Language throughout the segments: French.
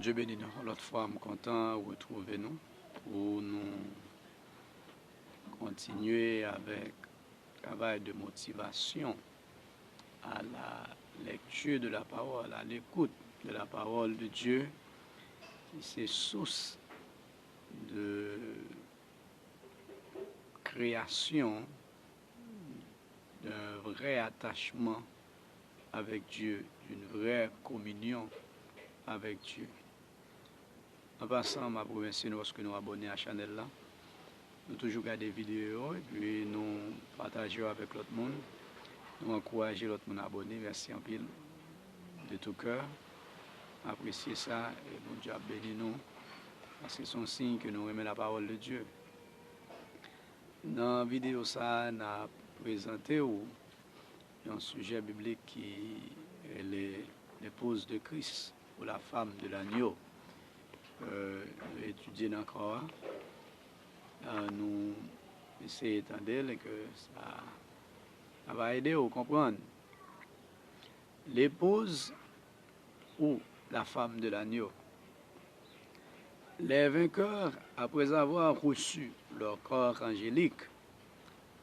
Dieu bénit nous. L'autre fois, je suis content de retrouver nous pour nous continuer avec le travail de motivation à la lecture de la parole, à l'écoute de la parole de Dieu. C'est source de création d'un vrai attachement avec Dieu, d'une vraie communion avec Dieu. En passant, ma promesse, lorsque nous abonnons à la chaîne là, nous toujours regarder des vidéos et puis nous partageons avec l'autre monde. Nous encourageons l'autre monde à abonner. Merci en pile de tout cœur. Appréciez ça et bon Dieu béni nous. Parce que c'est un signe que nous aimons la parole de Dieu. Dans la vidéo, ça, nous avons présenté un sujet biblique qui est l'épouse de Christ ou la femme de l'agneau. Étudier encore. Nous essayons d'entendre que ça va aider à comprendre. L'épouse ou la femme de l'agneau. Les vainqueurs, après avoir reçu leur corps angélique,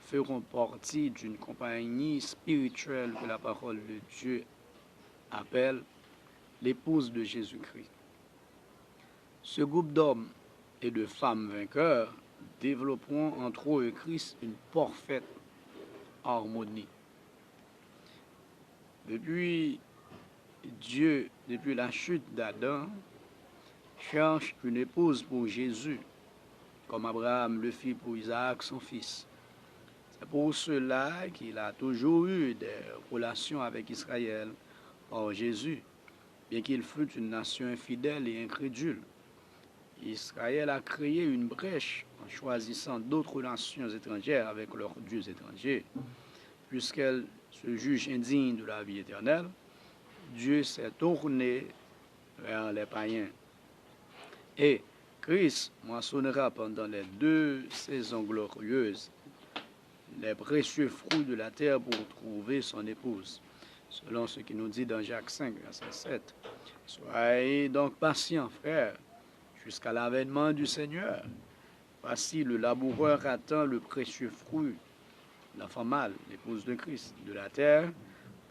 feront partie d'une compagnie spirituelle que la parole de Dieu appelle l'épouse de Jésus-Christ. Ce groupe d'hommes et de femmes vainqueurs développeront entre eux et Christ une parfaite harmonie. Depuis la chute d'Adam, cherche une épouse pour Jésus, comme Abraham le fit pour Isaac, son fils. C'est pour cela qu'il a toujours eu des relations avec Israël par Jésus, bien qu'il fût une nation infidèle et incrédule. Israël a créé une brèche en choisissant d'autres nations étrangères avec leurs dieux étrangers. Puisqu'elle se juge indigne de la vie éternelle, Dieu s'est tourné vers les païens. Et Christ moissonnera pendant les 2 saisons glorieuses les précieux fruits de la terre pour trouver son épouse, selon ce qui nous dit dans Jacques 5, verset 7. Soyez donc patients, frères, jusqu'à l'avènement du Seigneur. Voici, le laboureur attend le précieux fruit, la femme mâle, l'épouse de Christ, de la terre,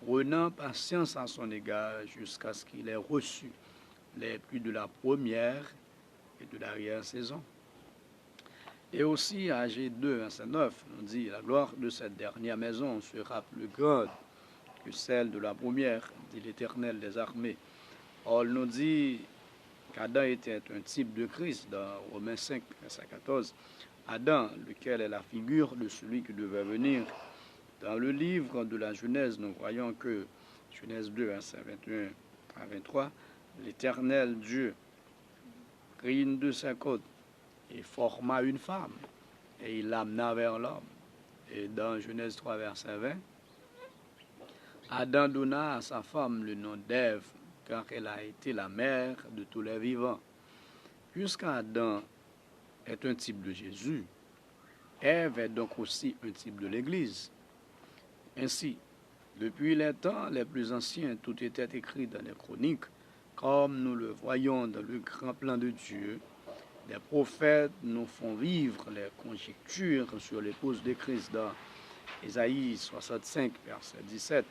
prenant patience à son égard jusqu'à ce qu'il ait reçu les pluies de la première et de l'arrière-saison. Et aussi, à G2, verset 9, on dit, la gloire de cette dernière maison sera plus grande que celle de la première, dit l'Éternel des armées. Or, il nous dit qu'Adam était un type de Christ dans Romains 5, verset 14. Adam, lequel est la figure de celui qui devait venir. Dans le livre de la Genèse, nous voyons que, Genèse 2, verset 21 à 23, l'Éternel Dieu prit une de ses côtes et forma une femme, et il l'amena vers l'homme. Et dans Genèse 3, verset 20, Adam donna à sa femme le nom d'Ève, car elle a été la mère de tous les vivants. Puisqu'Adam est un type de Jésus, Ève est donc aussi un type de l'Église. Ainsi, depuis les temps les plus anciens, tout était écrit dans les chroniques, comme nous le voyons dans le grand plan de Dieu. Les prophètes nous font vivre les conjectures sur l'épouse de Christ dans Ésaïe 65, verset 17.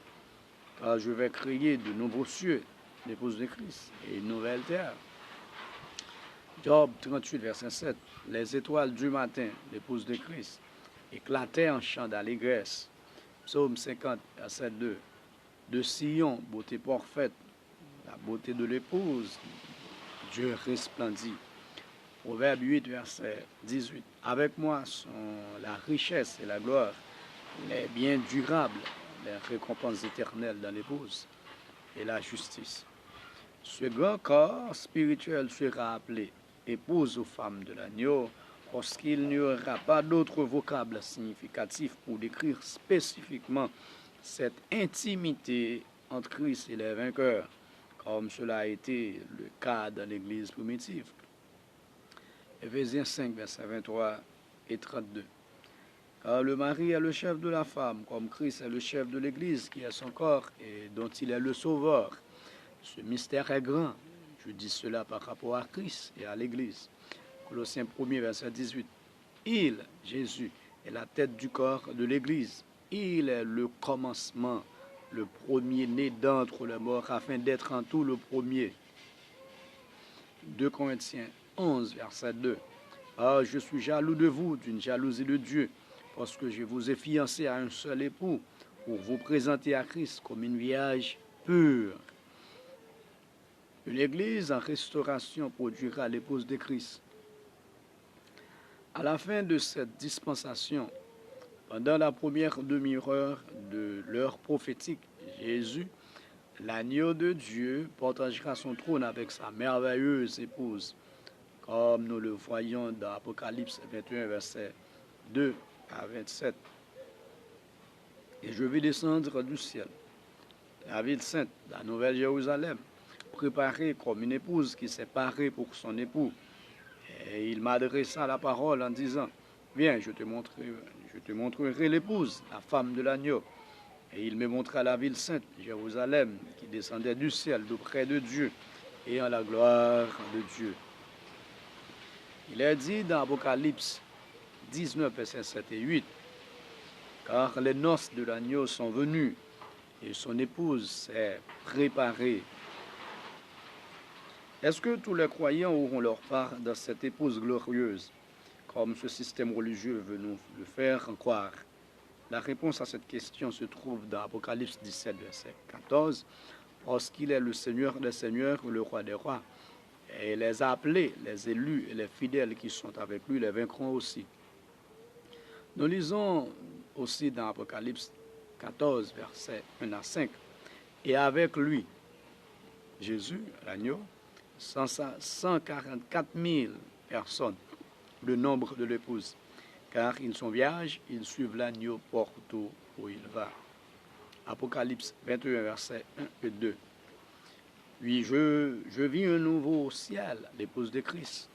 Car je vais créer de nouveaux cieux, l'épouse de Christ, et une nouvelle terre. Job 38, verset 7. Les étoiles du matin, l'épouse de Christ, éclataient en chant d'allégresse. Psaume 50, verset 2. De Sion, beauté parfaite, la beauté de l'épouse, Dieu resplendit. Proverbe 8, verset 18. Avec moi sont la richesse et la gloire, les biens durables, les récompenses éternelles dans l'épouse et la justice. Ce grand corps spirituel sera appelé épouse aux femmes de l'agneau, parce qu'il n'y aura pas d'autre vocable significatif pour décrire spécifiquement cette intimité entre Christ et les vainqueurs, comme cela a été le cas dans l'Église primitive. Éphésiens 5, versets 23 et 32. Car le mari est le chef de la femme, comme Christ est le chef de l'Église, qui est son corps et dont il est le sauveur. Ce mystère est grand. Je dis cela par rapport à Christ et à l'Église. Colossiens 1er, verset 18. Il, Jésus, est la tête du corps de l'Église. Il est le commencement, le premier-né d'entre les morts, afin d'être en tout le premier. 2 Corinthiens 11, verset 2. Ah, je suis jaloux de vous, d'une jalousie de Dieu, parce que je vous ai fiancé à un seul époux, pour vous présenter à Christ comme une vierge pure. Une église en restauration produira l'épouse de Christ. À la fin de cette dispensation, pendant la première demi-heure de l'heure prophétique, Jésus, l'agneau de Dieu, partagera son trône avec sa merveilleuse épouse, comme nous le voyons dans Apocalypse 21, versets 2 à 27. Et je vais descendre du ciel, la ville sainte, la nouvelle Jérusalem, préparée comme une épouse qui s'est parée pour son époux. Et il m'adressa la parole en disant, viens, je te montrerai l'épouse, la femme de l'agneau. Et il me montra la ville sainte, Jérusalem, qui descendait du ciel d'auprès de Dieu, et en la gloire de Dieu. Il est dit dans Apocalypse 19, versets 7 et 8, car les noces de l'agneau sont venues, et son épouse s'est préparée. Est-ce que tous les croyants auront leur part dans cette épouse glorieuse, comme ce système religieux veut nous le faire croire? La réponse à cette question se trouve dans Apocalypse 17, verset 14, parce qu'il est le Seigneur des seigneurs, le roi des rois. Et les appelés, les élus et les fidèles qui sont avec lui les vaincront aussi. Nous lisons aussi dans Apocalypse 14, versets 1 à 5. Et avec lui, Jésus, l'agneau, 144 000 personnes, le nombre de l'épouse. Car ils sont vierges, ils suivent l'agneau partout où il va. Apocalypse 21, versets 1 et 2. Oui, je vis un nouveau ciel, l'épouse de Christ,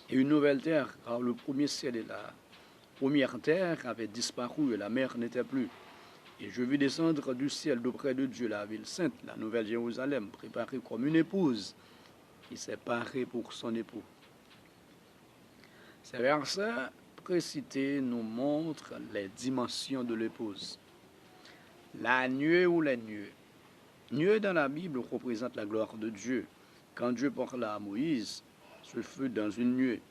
et une nouvelle terre, car le premier ciel et la première terre avaient disparu et la mer n'était plus. Et je vis descendre du ciel d'auprès de Dieu la ville sainte, la nouvelle Jérusalem, préparée comme une épouse qui s'est parée pour son époux. Ces versets précités nous montrent les dimensions de l'épouse. La nuée ou les nuées. Nuée dans la Bible représente la gloire de Dieu. Quand Dieu parla à Moïse, ce fut dans une nuée.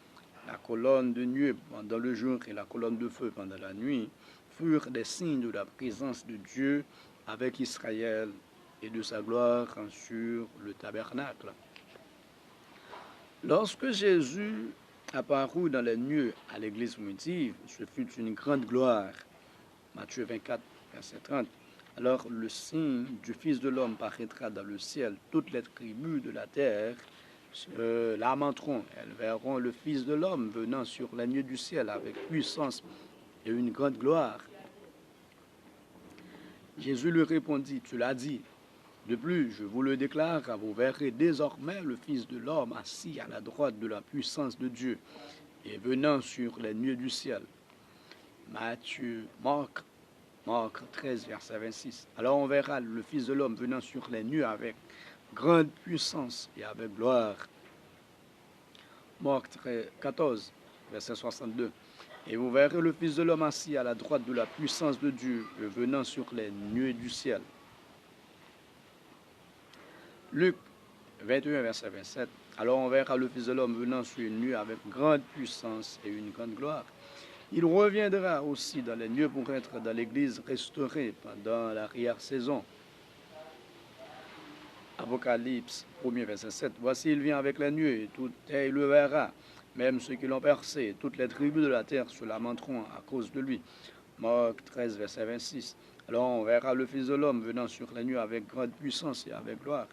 La colonne de nuée pendant le jour et la colonne de feu pendant la nuit furent des signes de la présence de Dieu avec Israël et de sa gloire sur le tabernacle. Lorsque Jésus apparut dans les nuées à l'église primitive, ce fut une grande gloire. Matthieu 24, verset 30. Alors le signe du Fils de l'homme paraîtra dans le ciel. Toutes les tribus de la terre se lamenteront. Elles verront le Fils de l'homme venant sur les nuées du ciel avec puissance et une grande gloire. Jésus lui répondit, tu l'as dit. De plus, je vous le déclare, vous verrez désormais le Fils de l'homme assis à la droite de la puissance de Dieu et venant sur les nuées du ciel. Marc 13, verset 26. Alors on verra le Fils de l'homme venant sur les nuées avec grande puissance et avec gloire. Marc 14, verset 62. Et vous verrez le Fils de l'homme assis à la droite de la puissance de Dieu venant sur les nuées du ciel. Luc 21, verset 27. Alors on verra le Fils de l'homme venant sur une nuée avec grande puissance et une grande gloire. Il reviendra aussi dans les nuées pour être dans l'église restaurée pendant l'arrière-saison. Apocalypse 1er, verset 7. Voici, il vient avec les nuées, tout œil le verra, même ceux qui l'ont percé, toutes les tribus de la terre se lamenteront à cause de lui. Marc 13, verset 26. Alors on verra le Fils de l'homme venant sur les nuées avec grande puissance et avec gloire.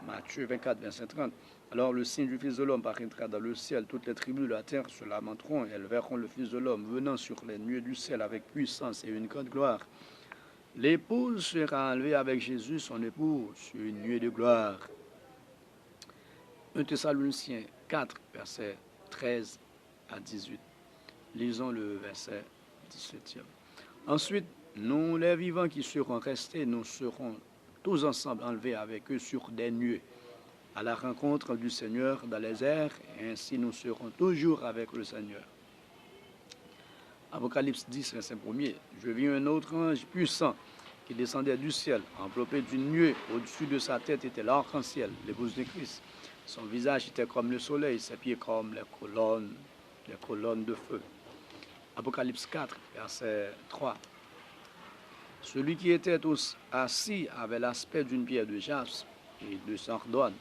Matthieu 24, verset 30. Alors le signe du Fils de l'homme paraîtra dans le ciel. Toutes les tribus de la terre se lamenteront. Elles verront le Fils de l'homme venant sur les nuées du ciel avec puissance et une grande gloire. L'épouse sera enlevée avec Jésus, son époux, sur une nuée de gloire. 1 Thessaloniciens 4, verset 13 à 18. Lisons le verset 17e. Ensuite, nous, les vivants qui seront restés, nous serons tous ensemble enlevés avec eux sur des nuées, à la rencontre du Seigneur dans les airs, et ainsi nous serons toujours avec le Seigneur. Apocalypse 10, verset 1er. Je vis un autre ange puissant qui descendait du ciel, enveloppé d'une nuée. Au-dessus de sa tête était l'arc-en-ciel, l'épouse de Christ. Son visage était comme le soleil, ses pieds comme les colonnes de feu. Apocalypse 4, verset 3. Celui qui était assis avait l'aspect d'une pierre de jaspe et de sardone,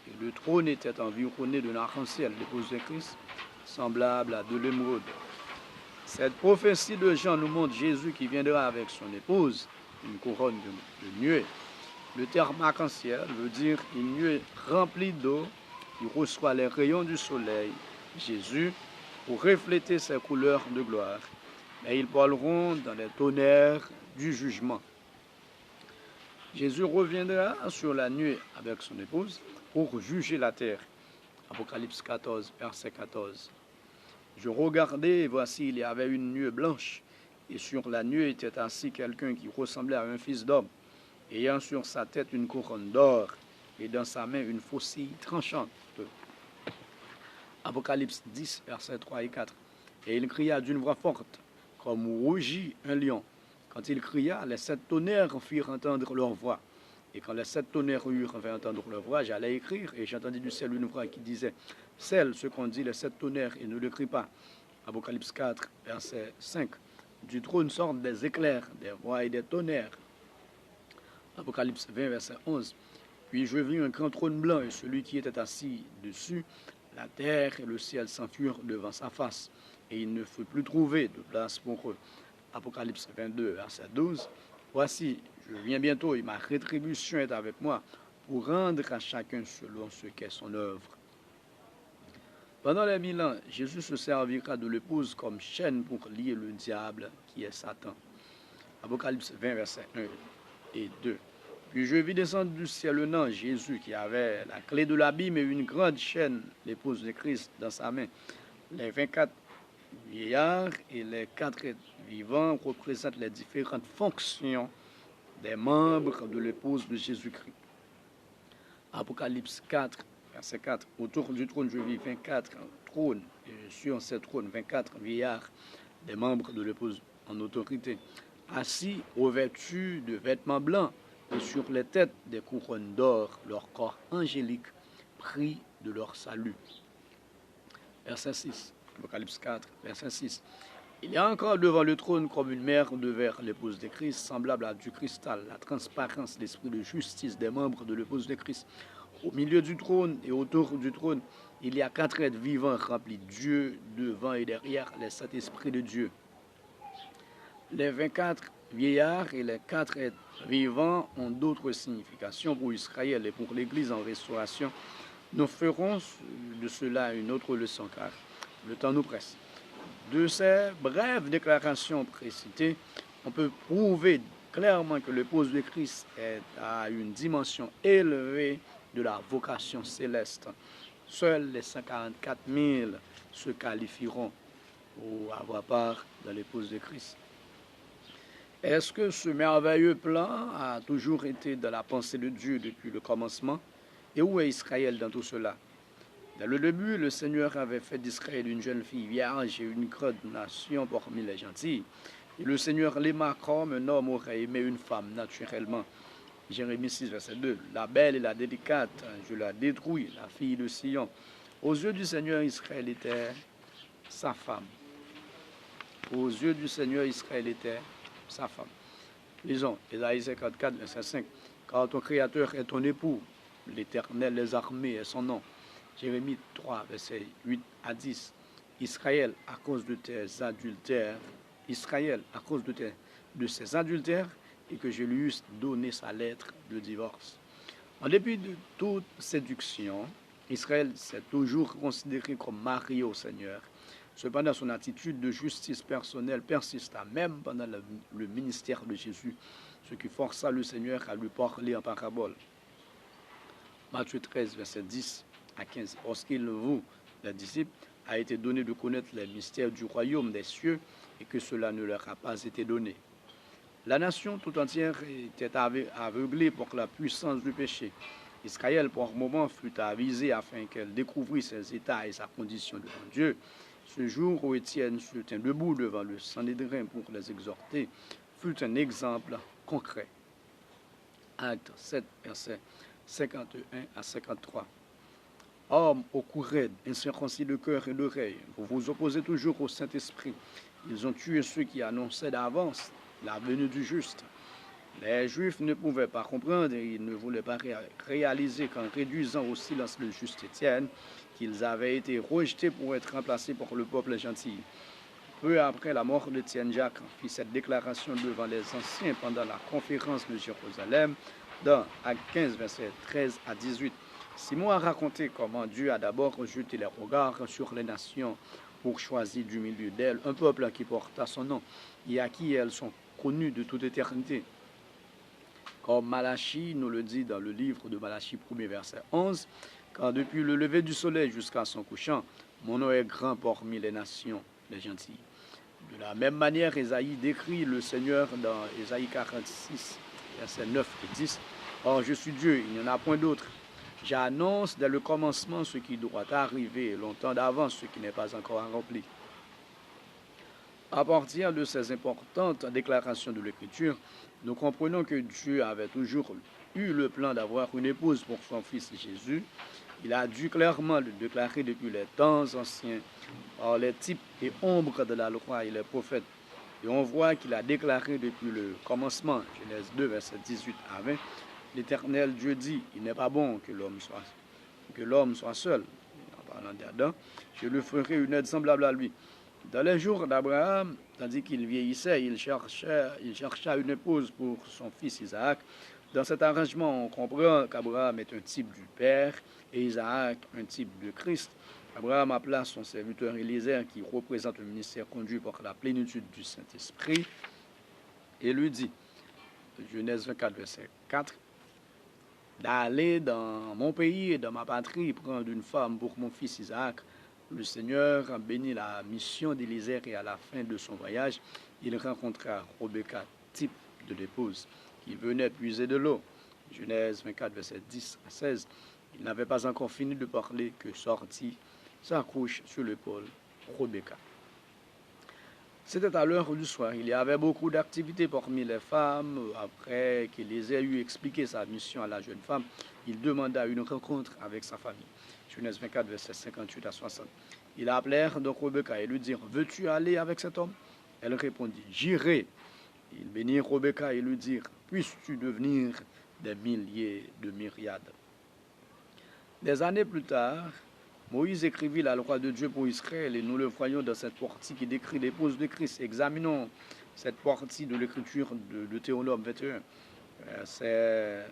et le trône était environné d'un arc-en-ciel, l'épouse de Christ, semblable à de l'émeraude. Cette prophétie de Jean nous montre Jésus qui viendra avec son épouse, une couronne de nuée. Le terme arc-en-ciel veut dire une nuée remplie d'eau qui reçoit les rayons du soleil, Jésus, pour refléter ses couleurs de gloire. Mais ils parleront dans les tonnerres du jugement. Jésus reviendra sur la nuée avec son épouse pour juger la terre. Apocalypse 14, verset 14. Je regardais et voici, il y avait une nuée blanche, et sur la nuée était assis quelqu'un qui ressemblait à un fils d'homme, ayant sur sa tête une couronne d'or, et dans sa main une faucille tranchante. Apocalypse 10, versets 3 et 4. Et il cria d'une voix forte, comme rugit un lion. Quand il cria, les 7 tonnerres firent entendre leur voix. Et quand les 7 tonnerres eurent fait entendre leur voix, j'allais écrire, et j'entendis du ciel une voix qui disait, scelle ce qu'on dit les 7 tonnerres, et ne l'écris pas. Apocalypse 4, verset 5. Du trône sortent des éclairs, des voix et des tonnerres. Apocalypse 20, verset 11. Puis je vis un grand trône blanc, et celui qui était assis dessus, la terre et le ciel s'enfuirent devant sa face, et il ne fut plus trouvé de place pour eux. Apocalypse 22, verset 12. Voici, je viens bientôt, et ma rétribution est avec moi, pour rendre à chacun selon ce qu'est son œuvre. Pendant les 1000 ans, Jésus se servira de l'épouse comme chaîne pour lier le diable qui est Satan. Apocalypse 20, verset 1 et 2. Puis je vis descendre du ciel un ange, Jésus, qui avait la clé de l'abîme et une grande chaîne, l'épouse de Christ, dans sa main. Les 24 vieillards et les 4 êtres vivants représentent les différentes fonctions des membres de l'épouse de Jésus-Christ. Apocalypse 4, verset 4. Autour du trône, je vis 24 trônes, et sur ces trônes, 24 vieillards, des membres de l'épouse en autorité, assis, revêtus de vêtements blancs, et sur les têtes des couronnes d'or, leur corps angélique, pris de leur salut. Verset 6, Apocalypse 4, verset 6. Il y a encore devant le trône comme une mer de verre, l'épouse de Christ, semblable à du cristal, la transparence, l'esprit de justice des membres de l'épouse de Christ. Au milieu du trône et autour du trône, il y a 4 êtres vivants remplis de Dieu, devant et derrière les 7 esprits de Dieu. Les 24 vieillards et les 4 êtres vivants ont d'autres significations pour Israël et pour l'Église en restauration. Nous ferons de cela une autre leçon car le temps nous presse. De ces brèves déclarations précitées, on peut prouver clairement que l'épouse de Christ est à une dimension élevée de la vocation céleste. Seuls les 144 000 se qualifieront pour avoir part dans l'épouse de Christ. Est-ce que ce merveilleux plan a toujours été dans la pensée de Dieu depuis le commencement? Et où est Israël dans tout cela? Dans le début, le Seigneur avait fait d'Israël une jeune fille vierge et une grande nation parmi les gentils. Et le Seigneur l'aima comme un homme aurait aimé une femme naturellement. Jérémie 6, verset 2. La belle et la délicate, je la détruis, la fille de Sion. Aux yeux du Seigneur, Israël était sa femme. Aux yeux du Seigneur, Israël était sa femme. Lisons, Ésaïe 54, verset 5. Car ton Créateur est ton époux, l'Éternel des armées est son nom. Jérémie 3, verset 8 à 10. Israël, à cause de tes adultères, Israël, à cause de ses adultères, et que je lui eusse donné sa lettre de divorce. En dépit de toute séduction, Israël s'est toujours considéré comme marié au Seigneur. Cependant, son attitude de justice personnelle persista même pendant le ministère de Jésus, ce qui força le Seigneur à lui parler en parabole. Matthieu 13, verset 10 à 15. Lorsqu'il vous, les disciples, a été donné de connaître les mystères du royaume des cieux et que cela ne leur a pas été donné. La nation tout entière était aveuglée par la puissance du péché. Israël, pour un moment, fut avisée afin qu'elle découvrît ses états et sa condition devant Dieu. Ce jour où Étienne se tint debout devant le Sanhédrin pour les exhorter fut un exemple concret. Acte 7, versets 51 à 53. Hommes au cou raide, incirconcis de cœur et d'oreille, vous vous opposez toujours au Saint-Esprit. Ils ont tué ceux qui annonçaient d'avance la venue du juste. Les Juifs ne pouvaient pas comprendre et ils ne voulaient pas réaliser qu'en réduisant au silence le juste Étienne, qu'ils avaient été rejetés pour être remplacés par le peuple gentil. Peu après la mort d'Étienne, Jacques fit cette déclaration devant les anciens pendant la conférence de Jérusalem, dans Acte 15, versets 13 à 18. Simon a raconté comment Dieu a d'abord jeté les regards sur les nations pour choisir du milieu d'elles un peuple qui porta son nom et à qui elles sont connues de toute éternité. Comme Malachie nous le dit dans le livre de Malachie 1er verset 11, car depuis le lever du soleil jusqu'à son couchant, mon nom est grand parmi les nations, les gentils. De la même manière, Ésaïe décrit le Seigneur dans Ésaïe 46, versets 9 et 10. Or, je suis Dieu, il n'y en a point d'autre. J'annonce dès le commencement ce qui doit arriver, longtemps d'avance ce qui n'est pas encore accompli. À partir de ces importantes déclarations de l'Écriture, nous comprenons que Dieu avait toujours eu le plan d'avoir une épouse pour son Fils Jésus. Il a dû clairement le déclarer depuis les temps anciens, par les types et ombres de la loi et les prophètes. Et on voit qu'il a déclaré depuis le commencement, Genèse 2, verset 18 à 20, l'Éternel Dieu dit, il n'est pas bon que l'homme soit seul. En parlant d'Adam, je lui ferai une aide semblable à lui. Dans les jours d'Abraham, tandis qu'il vieillissait, il chercha une épouse pour son fils Isaac. Dans cet arrangement, on comprend qu'Abraham est un type du Père et Isaac un type de Christ. Abraham appela son serviteur Élisée, qui représente le ministère conduit par la plénitude du Saint-Esprit, et lui dit, Genèse 24, verset 4, d'aller dans mon pays et dans ma patrie prendre une femme pour mon fils Isaac. Le Seigneur bénit la mission d'Élisée et à la fin de son voyage, il rencontra Rebecca, type de l'épouse, qui venait puiser de l'eau. Genèse 24, verset 10 à 16. Il n'avait pas encore fini de parler que sortit sa couche sur l'épaule Rebecca. C'était à l'heure du soir. Il y avait beaucoup d'activités parmi les femmes. Après qu'Élisée eut expliqué sa mission à la jeune femme, il demanda une rencontre avec sa famille. Genèse 24, verset 58 à 60. Ils appelèrent donc Rebecca et lui dirent, veux-tu aller avec cet homme? Elle répondit, j'irai. Ils bénirent Rebecca et lui dirent, puisses-tu devenir des milliers de myriades. Des années plus tard, Moïse écrivit la loi de Dieu pour Israël et nous le voyons dans cette partie qui décrit l'épouse de Christ. Examinons cette partie de l'écriture de Deutéronome 21, versets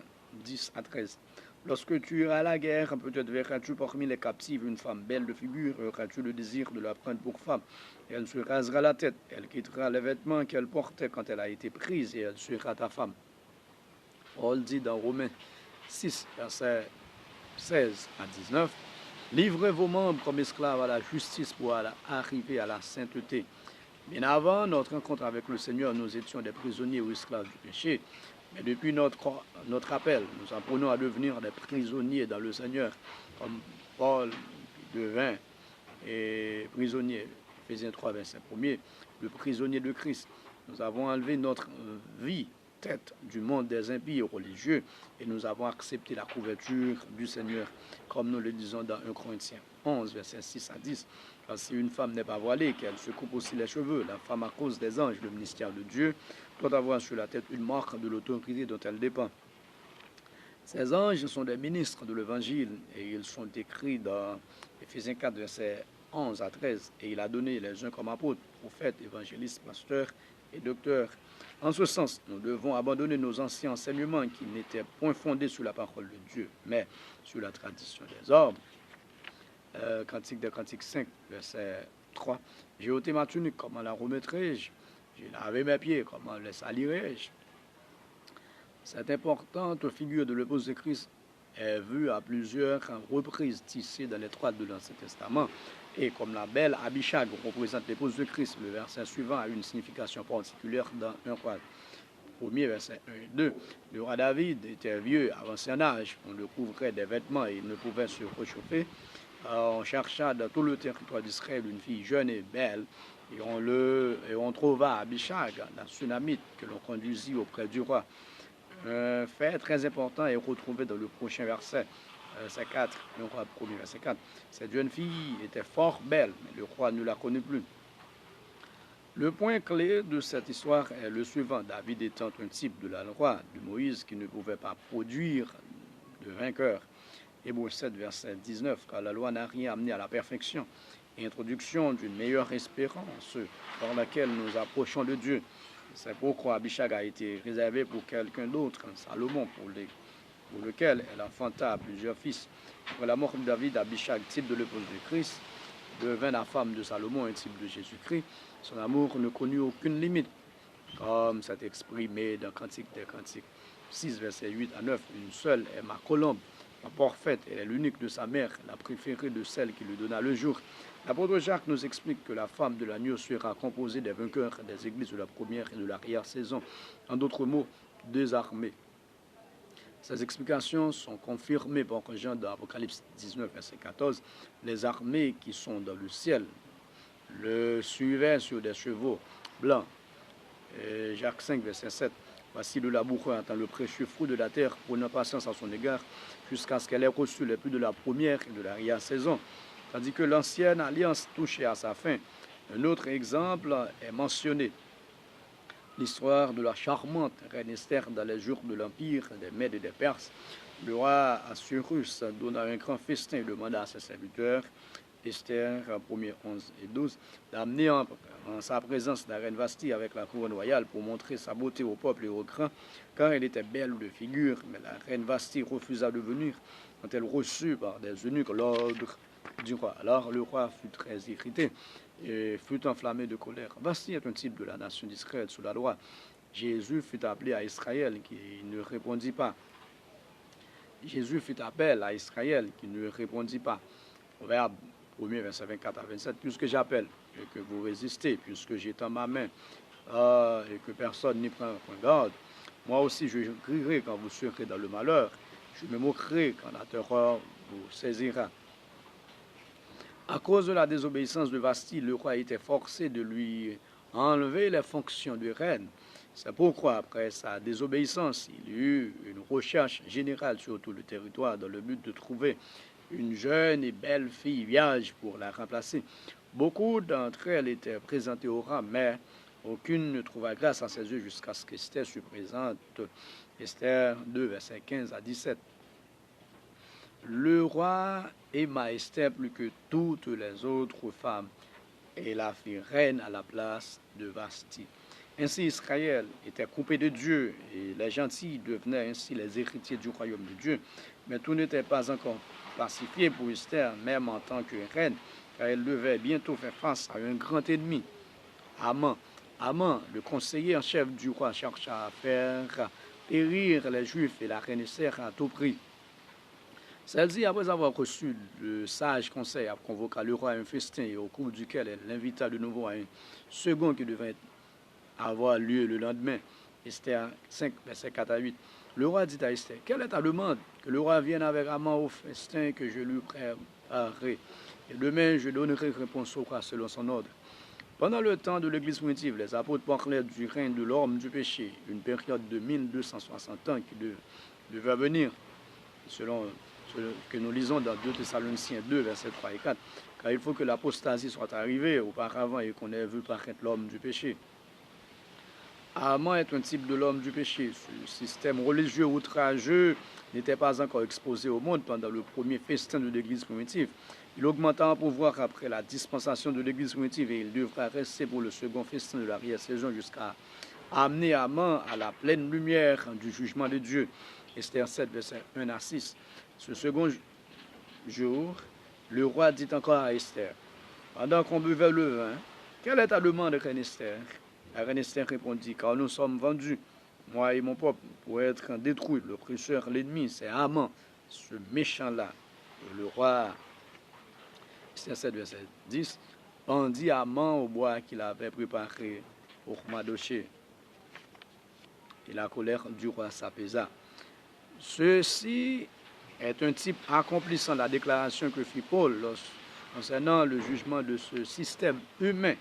10 à 13. Lorsque tu iras à la guerre, peut-être verras-tu parmi les captives une femme belle de figure, auras-tu le désir de la prendre pour femme. Elle se rasera la tête, elle quittera les vêtements qu'elle portait quand elle a été prise et elle sera ta femme. Paul dit dans Romains 6, versets 16 à 19, livrez vos membres comme esclaves à la justice pour arriver à la sainteté. Bien avant notre rencontre avec le Seigneur, nous étions des prisonniers ou esclaves du péché. Mais depuis notre appel, nous apprenons à devenir des prisonniers dans le Seigneur, comme Paul devint et prisonnier, Éphésiens 3, verset 1er, le prisonnier de Christ. Nous avons enlevé notre vie, tête du monde des impies religieux, et nous avons accepté la couverture du Seigneur, comme nous le disons dans 1 Corinthiens 11, verset 6 à 10. Car si une femme n'est pas voilée, qu'elle se coupe aussi les cheveux, la femme, à cause des anges, le ministère de Dieu, doit avoir sur la tête une marque de l'autorité dont elle dépend. Ces anges sont des ministres de l'Évangile et ils sont décrits dans Éphésiens 4, versets 11 à 13. Et il a donné les uns comme apôtres, prophètes, évangélistes, pasteurs et docteurs. En ce sens, nous devons abandonner nos anciens enseignements qui n'étaient point fondés sur la parole de Dieu, mais sur la tradition des hommes. Cantique de Cantique 5, verset 3. J'ai ôté ma tunique, comment la remettrai-je? J'ai lavé mes pieds, comment les salirai-je? Cette importante figure de l'épouse de Christ est vue à plusieurs reprises tissée dans les toiles de l'Ancien Testament. Et comme la belle Abishag représente l'épouse de Christ, le verset suivant a une signification particulière dans 1 Roi 1er, verset 1 et 2. Le roi David était vieux, avancé en âge. On le couvrait des vêtements et il ne pouvait se réchauffer. On chercha dans tout le territoire d'Israël une fille jeune et belle. Et on trouva Abishag, la Sunamite, que l'on conduisit auprès du roi. Un fait très important est retrouvé dans le prochain verset, verset 4, le roi 1er, verset 4. Cette jeune fille était fort belle, mais le roi ne la connaît plus. Le point clé de cette histoire est le suivant. David étant un type de la loi de Moïse qui ne pouvait pas produire de vainqueur. Hébreux 7, verset 19, car la loi n'a rien amené à la perfection. Introduction d'une meilleure espérance par laquelle nous approchons de Dieu. C'est pourquoi Abishag a été réservé pour quelqu'un d'autre, Salomon, pour lequel elle enfanta plusieurs fils. Après la mort de David, Abishag, type de l'épouse de Christ, devint la femme de Salomon, un type de Jésus-Christ. Son amour ne connut aucune limite, comme c'est exprimé dans Cantique des Cantiques 6, verset 8 à 9. Une seule est ma colombe, ma parfaite, elle est l'unique de sa mère, la préférée de celle qui lui donna le jour. L'apôtre Jacques nous explique que la femme de l'agneau sera composée des vainqueurs des églises de la première et de l'arrière-saison. En d'autres mots, des armées. Ces explications sont confirmées par Jean dans Apocalypse 19, verset 14. Les armées qui sont dans le ciel le suivaient sur des chevaux blancs. Et Jacques 5, verset 7. Voici le laboureur attend le précieux fruit de la terre, prenant patience à son égard, jusqu'à ce qu'elle ait reçu les pluies de la première et de l'arrière-saison. Tandis que l'ancienne alliance touchait à sa fin. Un autre exemple est mentionné. L'histoire de la charmante reine Esther dans les jours de l'Empire des Mèdes et des Perses. Le roi Assuérus donna un grand festin et demanda à ses serviteurs, Esther 1er 11 et 12, d'amener en sa présence la reine Vasti avec la couronne royale pour montrer sa beauté au peuple et aux grands, car elle était belle de figure. Mais la reine Vasti refusa de venir quand elle reçut par des eunuques l'ordre du roi. Alors le roi fut très irrité et fut enflammé de colère. Vasti est un type de la nation d'Israël sous la loi. Jésus fut appelé à Israël qui ne répondit pas. Jésus fit appel à Israël qui ne répondit pas. Proverbe 1er, verset 24 à 27, puisque j'appelle et que vous résistez, puisque j'étends ma main et que personne n'y prend garde, moi aussi je crierai quand vous serez dans le malheur, je me moquerai quand la terreur vous saisira. À cause de la désobéissance de Vasti, le roi était forcé de lui enlever les fonctions de reine. C'est pourquoi, après sa désobéissance, il y eut une recherche générale sur tout le territoire dans le but de trouver une jeune et belle fille vierge pour la remplacer. Beaucoup d'entre elles étaient présentées au roi, mais aucune ne trouva grâce à ses yeux jusqu'à ce qu'Esther se présente. Esther 2, verset 15 à 17. Le roi aima Esther plus que toutes les autres femmes et la fit reine à la place de Vasti. Ainsi Israël était coupé de Dieu et les gentils devenaient ainsi les héritiers du royaume de Dieu. Mais tout n'était pas encore pacifié pour Esther, même en tant que reine, car elle devait bientôt faire face à un grand ennemi, Haman. Haman, le conseiller en chef du roi, chercha à faire périr les Juifs et la reine Esther à tout prix. Celle-ci, après avoir reçu le sage conseil, a convoqué le roi à un festin et au cours duquel elle l'invita de nouveau à un second qui devait avoir lieu le lendemain. Esther 5, verset 4 à 8. Le roi dit à Esther, quelle est ta demande? Que le roi vienne avec Haman au festin que je lui préparerai. Et demain, je donnerai réponse au roi selon son ordre. Pendant le temps de l'Église primitive, les apôtres parlaient du règne de l'homme du péché, une période de 1260 ans qui devait venir, selon ce que nous lisons dans 2 Thessaloniciens 2, versets 3 et 4. Car il faut que l'apostasie soit arrivée auparavant et qu'on ait vu paraître l'homme du péché. Haman est un type de l'homme du péché. Ce système religieux outrageux n'était pas encore exposé au monde pendant le premier festin de l'Église primitive. Il augmenta en pouvoir après la dispensation de l'Église primitive et il devra rester pour le second festin de l'arrière-saison jusqu'à amener Haman à la pleine lumière du jugement de Dieu. Esther 7, versets 1 à 6. Ce second jour, le roi dit encore à Esther, pendant qu'on buvait le vin, quelle est ta demande, reine Esther? La reine Esther répondit, car nous sommes vendus, moi et mon peuple, pour être détruits. L'oppresseur, l'ennemi, c'est Haman, ce méchant-là. Et le roi, Esther 7, verset 10, pendit Haman au bois qu'il avait préparé pour Mardochée. et la colère du roi s'apaisa. Ceci est un type accomplissant la déclaration que fit Paul concernant le jugement de ce système humain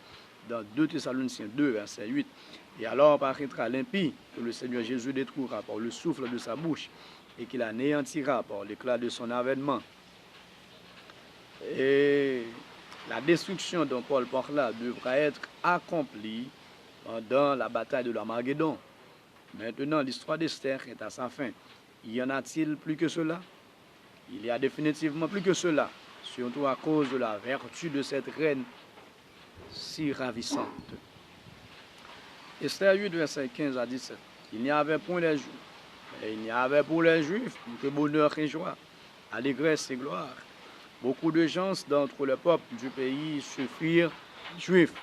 dans 2 Thessaloniciens 2, verset 8. Et alors paraîtra l'impie que le Seigneur Jésus détruira par le souffle de sa bouche et qu'il anéantira par l'éclat de son avènement. Et la destruction dont Paul parle là devra être accomplie pendant la bataille de l'Armageddon. Maintenant, l'histoire d'Esther est à sa fin. Y en a-t-il plus que cela? Il y a définitivement plus que cela, surtout à cause de la vertu de cette reine si ravissante. Esther 8, verset 15 à 17. Il n'y avait point les Juifs, mais il n'y avait pour les Juifs que bonheur et joie, allégresse et gloire. Beaucoup de gens d'entre le peuple du pays se firent juifs,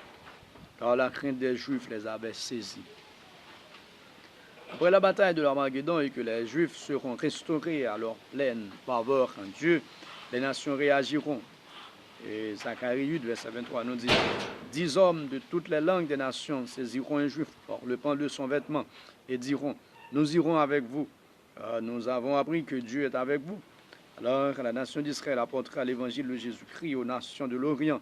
car la crainte des Juifs les avait saisis. Après la bataille de l'Armageddon et que les Juifs seront restaurés à leur pleine faveur en Dieu, les nations réagiront. Et Zacharie 8, verset 23 nous dit, 10 hommes de toutes les langues des nations saisiront un Juif par le pan de son vêtement et diront, nous irons avec vous. Nous avons appris que Dieu est avec vous. Alors la nation d'Israël apportera l'évangile de Jésus-Christ aux nations de l'Orient.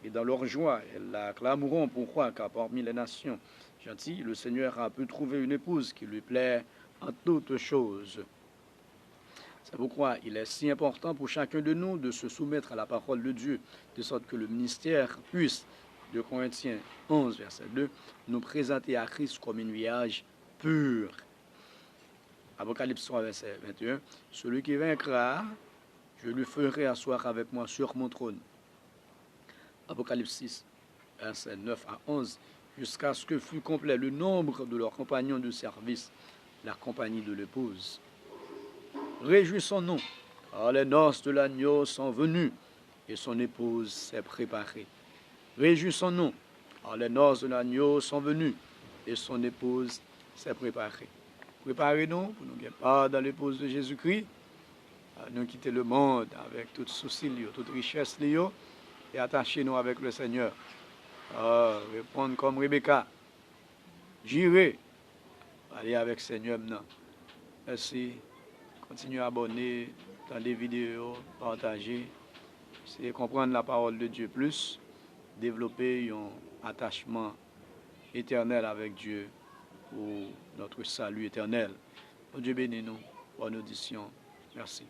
Et dans leur joie, elles l'acclameront. Pourquoi? Car parmi les nations gentilles, le Seigneur a pu trouver une épouse qui lui plaît en toutes choses. C'est pourquoi il est si important pour chacun de nous de se soumettre à la parole de Dieu, de sorte que le ministère puisse, 2 Corinthiens 11, verset 2, nous présenter à Christ comme une vierge pure. Apocalypse 3, verset 21, celui qui vaincra, je lui ferai asseoir avec moi sur mon trône. Apocalypse 6, verset 9 à 11, jusqu'à ce que fût complet le nombre de leurs compagnons de service, la compagnie de l'épouse. Réjouissons-nous, car les noces de l'agneau sont venues et son épouse s'est préparée. Réjouissons-nous, car les noces de l'agneau sont venues et son épouse s'est préparée. Préparez-nous pour nous gagner part dans l'épouse de Jésus-Christ, nous quitter le monde avec toute souci, toute richesse, et attachez-nous avec le Seigneur. Répondre comme Rebecca, j'irai aller avec le Seigneur maintenant. Merci. Continuez à abonner dans les vidéos, partager. C'est comprendre la parole de Dieu plus, développer un attachement éternel avec Dieu pour notre salut éternel. Dieu bénisse nous. Bonne audition. Merci.